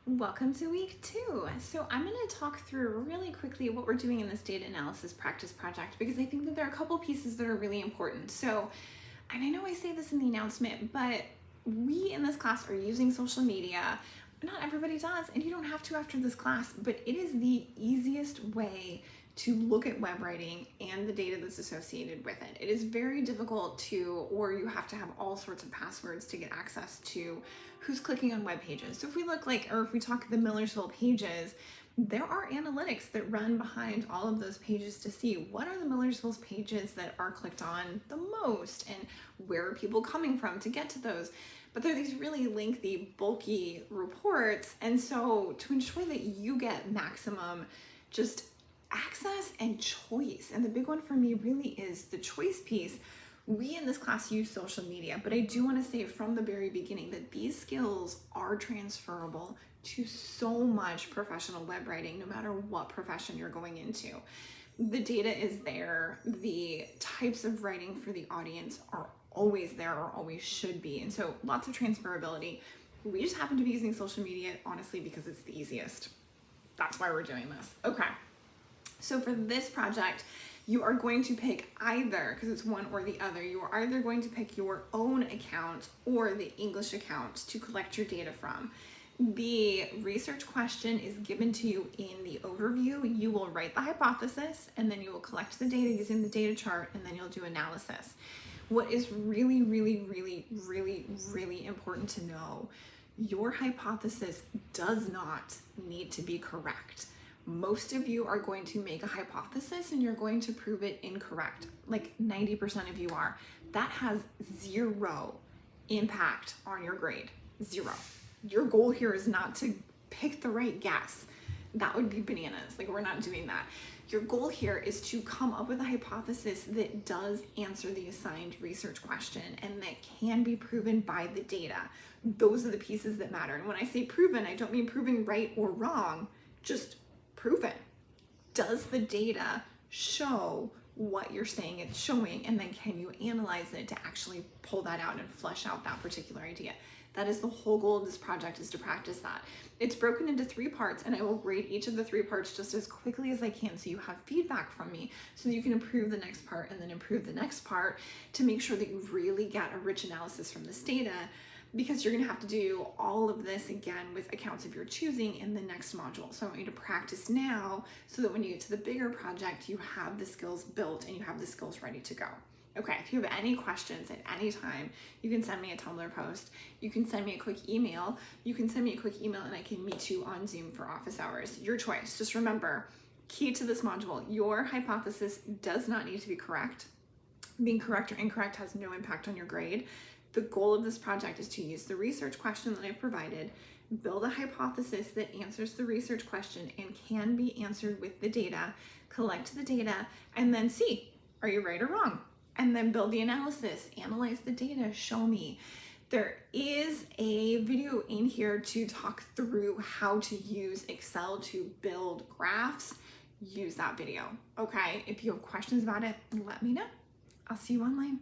Welcome to week 2. So I'm going to talk through really quickly what we're doing in this data analysis practice project because I think that there are a couple pieces that are really important. So, and I know I say this in the announcement, but we in this class are using social media. Not everybody does, and you don't have to after this class, but it is the easiest way to look at web writing and the data that's associated with it. It is very difficult to, or you have to have all sorts of passwords to get access to who's clicking on web pages. So if we look like, or if we talk the Millersville pages, there are analytics that run behind all of those pages to see what are the Millersville's pages that are clicked on the most and where are people coming from to get to those. But they're these really lengthy, bulky reports. And so to ensure that you get maximum just access and choice, and the big one for me really is the choice piece. We in this class use social media, but I do want to say from the very beginning that these skills are transferable to so much professional web writing, no matter what profession you're going into. The data is there. The types of writing for the audience are always there or always should be. And so lots of transferability. We just happen to be using social media, honestly, because it's the easiest. That's why we're doing this. Okay. So for this project, you are going to pick either, because it's one or the other, you are either going to pick your own account or the English account to collect your data from. The research question is given to you in the overview. You will write the hypothesis, and then you will collect the data using the data chart, and then you'll do analysis. What is really, really, really, really, really important to know, your hypothesis does not need to be correct. Most of you are going to make a hypothesis and you're going to prove it incorrect. Like 90% of you are. That has zero impact on your grade. Zero. Your goal here is not to pick the right guess. That would be bananas. Like, we're not doing that. Your goal here is to come up with a hypothesis that does answer the assigned research question and that can be proven by the data. Those are the pieces that matter. And when I say proven, I don't mean proven right or wrong, just proven. Does the data show what you're saying it's showing, and then can you analyze it to actually pull that out and flesh out that particular idea? That is the whole goal of this project, is to practice that. It's broken into 3 parts, and I will grade each of the 3 parts just as quickly as I can so you have feedback from me so that you can improve the next part and then improve the next part to make sure that you really get a rich analysis from this data, because you're gonna have to do all of this again with accounts of your choosing in the next module. So I want you to practice now so that when you get to the bigger project, you have the skills built and you have the skills ready to go. Okay, if you have any questions at any time, you can send me a Tumblr post, you can send me a quick email, and I can meet you on Zoom for office hours. Your choice. Just remember, key to this module, your hypothesis does not need to be correct. Being correct or incorrect has no impact on your grade. The goal of this project is to use the research question that I've provided, build a hypothesis that answers the research question and can be answered with the data, collect the data, and then see, are you right or wrong? And then build the analysis, analyze the data, show me. There is a video in here to talk through how to use Excel to build graphs. Use that video, okay? If you have questions about it, let me know. I'll see you online.